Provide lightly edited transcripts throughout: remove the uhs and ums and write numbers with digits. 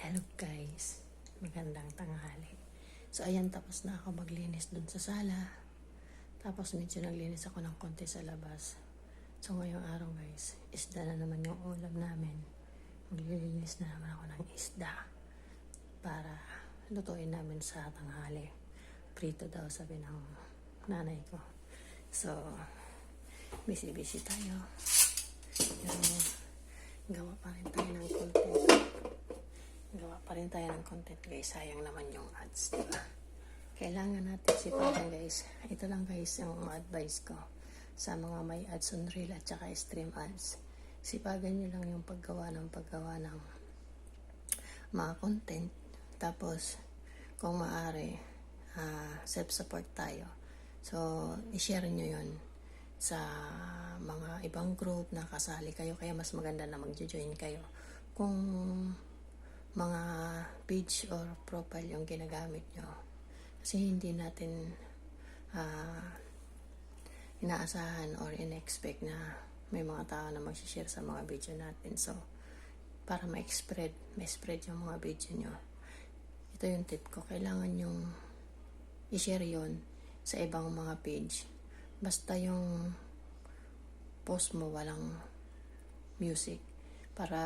Hello guys, magandang tanghali. So ayan, tapos na ako maglinis dun sa sala. Tapos medyo naglinis ako ng konti sa labas. So ngayong araw guys, isda na naman yung ulam namin. Maglilinis na naman ako ng isda para lutuin namin sa tanghali. Prito daw sabi ng nanay ko. So busy tayo. Yung gawa pa rin tayo ng content guys. Sayang naman yung ads, diba? Kailangan natin sipagan guys. Ito lang guys yung advice ko sa mga may ads on reel at saka stream ads. Sipagan nyo lang yung paggawa ng mga content. Tapos kung maaari, self-support tayo. So i-share nyo yun sa mga ibang group na kasali kayo. Kaya mas maganda na mag-join kayo kung mga page or profile yung ginagamit nyo. Kasi hindi natin inaasahan or in-expect na may mga tao na mag-share sa mga video natin. So, para ma-spread yung mga video nyo. Ito yung tip ko. Kailangan yung i-share yon sa ibang mga page. Basta yung post mo walang music para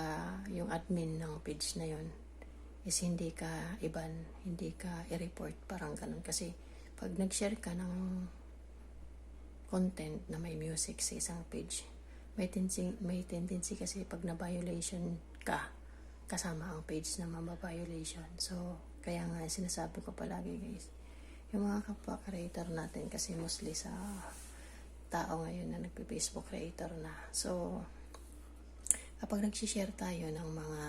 yung admin ng page na yon is hindi ka hindi ka i-report, parang ganun. Kasi pag nag-share ka ng content na may music sa isang page, may tendency kasi pag na-violation ka, kasama ang page na mama-violation. So, kaya nga sinasabi ko palagi guys, yung mga kapwa creator natin, kasi mostly sa tao ngayon na nagpe-Facebook creator na. So, kapag nag-share tayo ng mga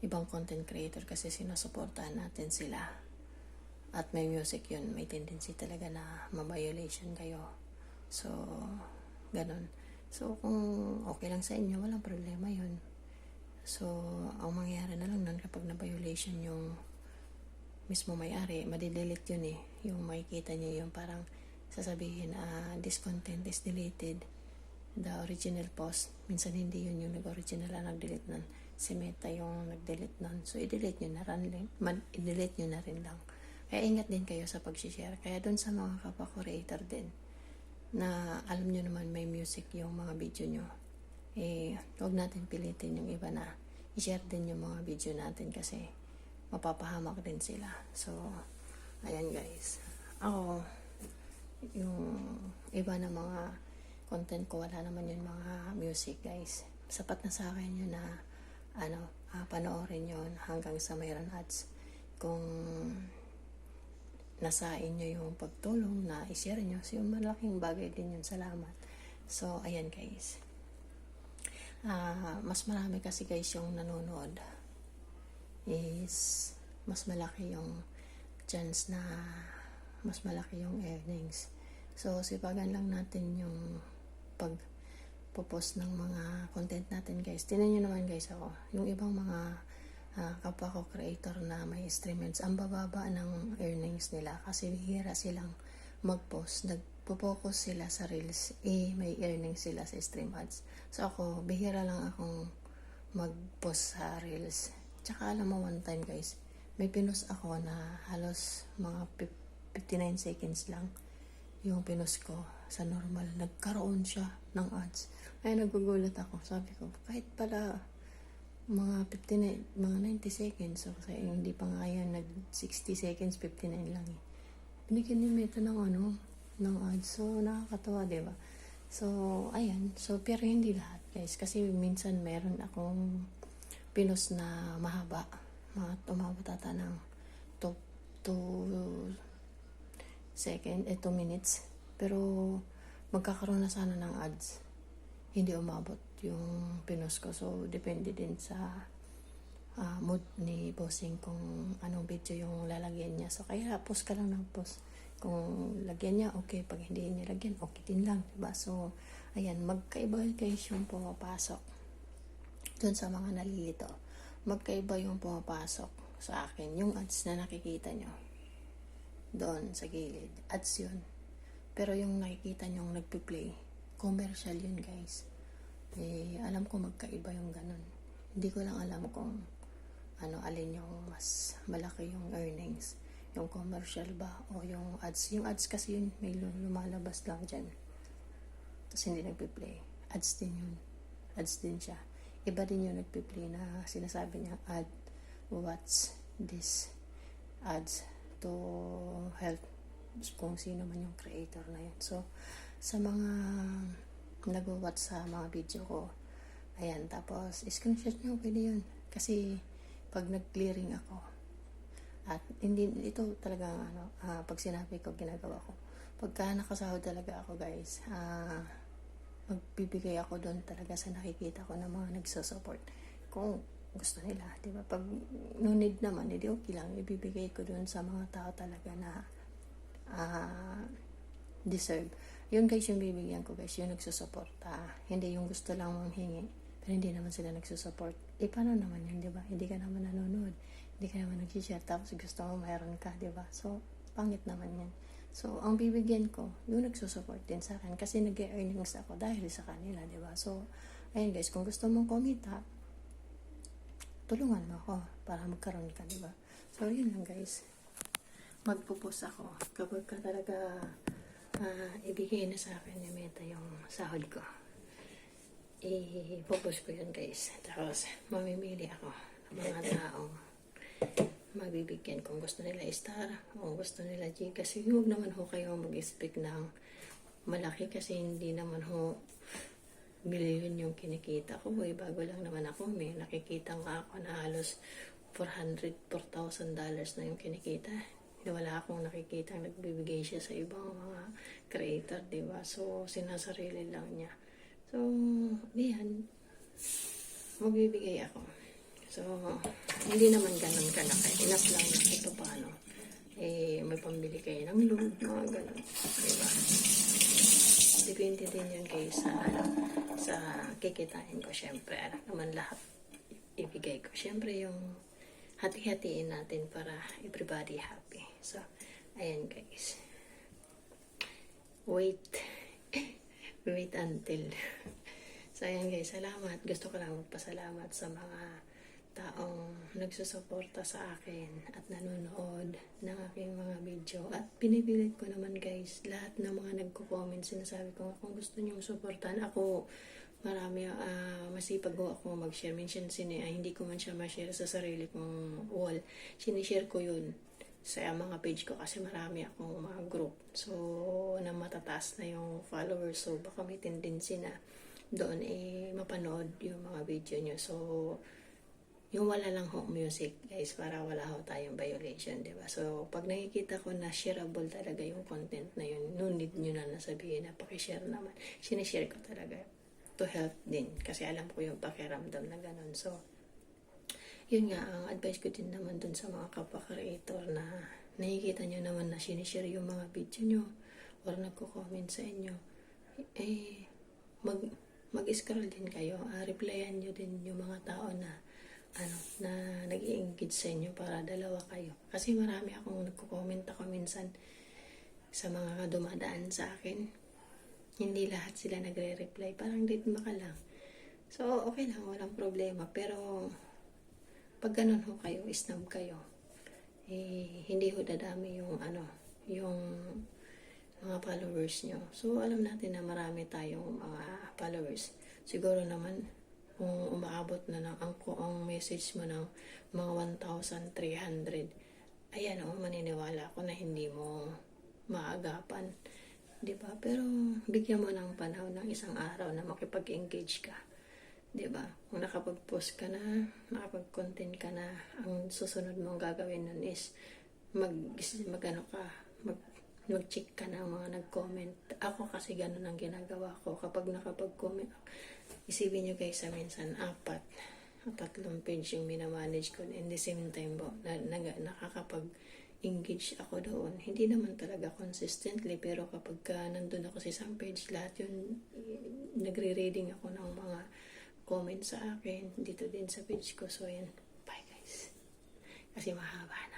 ibang content creator kasi sinusuportahan natin sila at may music yun, may tendency talaga na ma-violation kayo. So, ganun. So, kung okay lang sa inyo, walang problema yun. So, ang mangyayari na lang nun kapag na-violation yung mismo may-ari, madidelete yun eh. Yung makikita nyo yung parang sasabihin, this content is deleted. The original post, minsan hindi yun yung nag-original na nag-delete nun. Si Meta yung nag-delete nun. So, i-delete nyo na rin lang. Kaya ingat din kayo sa pag-share. Kaya dun sa mga kapwa creator din, na alam nyo naman may music yung mga video nyo, huwag natin pilitin yung iba na i-share din yung mga video natin kasi mapapahamak din sila. So, ayan guys. Ako, yung iba na mga content ko, wala naman yung mga music guys. Sapat na sa akin yun na panoorin yun hanggang sa mayroon ads. Kung nasa inyo yung pagtulong na i-share nyo, so yung malaking bagay din yun. Salamat. So, ayan guys. Mas marami kasi guys yung nanonood is mas malaki yung chance na mas malaki yung earnings. So, sipagan lang natin yung pagpo-post ng mga content natin guys. Tingnan nyo naman guys ako. Yung ibang mga kapwa ko creator na may stream ads, ang bababa ng earnings nila kasi bihira silang mag-post. Nagpo-focus sila sa reels, may earnings sila sa stream ads. So ako, bihira lang akong mag-post sa reels. Tsaka alam mo, one time guys, may pinost ako na halos mga 59 seconds lang yung pinost ko sa normal. Nagkaroon siya ng ads. Kaya nagugulat ako. Sabi ko, kahit pala mga 59, mga 90 seconds. So, kasi hindi pa nga yan, nag 60 seconds, 59 lang eh. Binigyan ni Meta ng ads. So, nakakatawa, diba? So, ayan. So, pero hindi lahat, guys. Kasi minsan meron akong pinost na mahaba. Umabot ata ng 2 minutes. Pero, magkakaroon na sana ng ads. Hindi umabot yung pinost ko. So, depende din sa mood ni bossing kung anong video yung lalagyan niya. So, kaya post ka lang ng post. Kung lagyan niya, okay. Pag hindi niya lagyan, okay din lang. Diba? So, ayan, magkaiba guys yung pumapasok. Doon sa mga nalilito. Magkaiba yung pumapasok sa akin. Yung ads na nakikita nyo. Doon sa gilid. Ads yun. Pero yung nakikita nyo nagpi-play, commercial yun guys. Alam ko magkaiba yung ganun. Hindi ko lang alam kung alin yung mas malaki yung earnings, yung commercial ba o yung ads kasi yun may lumalabas lang dyan tapos hindi nagpi-play, ads din siya, iba din yung nagpi-play na sinasabi niya what's this ads to help kung sino man yung creator na yun. So sa mga nag-watch sa mga video ko, ayan, tapos screenshot nyo, pwede yun kasi pag nag-clearing ako at hindi ito talaga pag sinabi ko ginagawa ko, pagka nakasahod talaga ako guys, magbibigay ako doon talaga sa nakikita ko ng mga nagsusupport kung gusto nila, di ba? Pag no need naman, hindi okay lang, ibibigay ko doon sa mga tao talaga na deserve. Yun guys yung bibigyan ko guys, yung nagsusuporta, hindi yung gusto lang manghingi pero hindi naman sila nagsusupport. Paano naman yun, di ba? Hindi ka naman nanonood, hindi ka naman nag-share tapos gusto mo mayroon ka, di ba? So pangit naman yan. So ang bibigyan ko yung nagsusupport din sa akin kasi nag-earnings ako dahil sa kanila, di ba? So ayun guys, kung gusto mong kumita, tulungan mo ako para magkaroon ka, di ba? So yun lang guys, magpupos ako kapag ka talaga ibigay na sa akin ni Meta yung sahod ko, ipupos ko yun guys, tapos mamimili ako ng mga taong mabibigyan kung gusto nila star o gusto nila G, kasi huwag naman ho kayo mag-expect ng malaki kasi hindi naman ho milyon yung kinikita ko. Bago lang naman ako, may nakikita nga ako na halos $400,000 na yung kinikita. Wala akong nakikita nagbibigay siya sa ibang mga creator, diba? So sinasarili lang niya. So diyan magbibigay ako. So hindi naman ganun kalaki, enough lang na ito paano may pambili kayo ng load, mga ganun, diba? Depende din yun kayo sa kikitain ko. Syempre alam naman lahat ibigay ko, syempre yung hati-hatiin natin para everybody happy. So ayan guys, wait until so ayan guys, salamat. Gusto ko lang magpasalamat sa mga taong nagsusuporta sa akin at nanonood ng aking mga video, at pinipilit ko naman guys lahat ng mga nagko-comment. Sinasabi ko kung gusto nyo suportahan ako, marami masipag ako mag-share. Minsan hindi ko man siya ma-share sa sarili kong wall, sinishare ko yun sa mga page ko kasi marami akong mga group, so na matataas na yung followers, so baka may tendency na doon mapanood yung mga video nyo. So yung wala lang ho music guys, para wala ho tayong violation, diba? So pag nakikita ko na shareable talaga yung content na yun, no need nyo na nasabihin na pakishare naman, sinishare ko talaga to help din kasi alam ko yung pakiramdam na ganun. So yun nga, ang advice ko din naman dun sa mga kapwa-creator na nakikita nyo naman na sinishare yung mga video nyo or nagko-comment sa inyo, mag-scroll din kayo, replyan nyo din yung mga tao na na nag-i-engage sa inyo para dalawa kayo. Kasi marami akong nagko-comment ako minsan sa mga dumadaan sa akin. Hindi lahat sila nagre-reply. Parang date maka lang. So, okay lang. Walang problema. Pero, pag ganun ho kayo, snub kayo, hindi ho dadami yung yung mga followers nyo. So, alam natin na marami tayong mga followers. Siguro naman, kung umaabot na ng ang message mo ng mga 1,300, ayan maniniwala ako na hindi mo maagapan, di ba? Pero bigyan mo ng panahon ng isang araw na makipag-engage ka, di ba? Kung nakapag-post ka na, nakapag-content ka na, ang susunod mong gagawin nun is mag-check ka ng mga nag-comment. Ako kasi ganun ang ginagawa ko kapag nakapag-comment. Isipin nyo guys, minsan 4 o 3 page yung minamanage ko, and the same time nakakapag-engage ako doon. Hindi naman talaga consistently, pero kapag nandun ako sa isang page, lahat yun nagre-reading ako ng mga comment sa akin dito din sa page ko. So yan, bye guys, kasi mahaba na.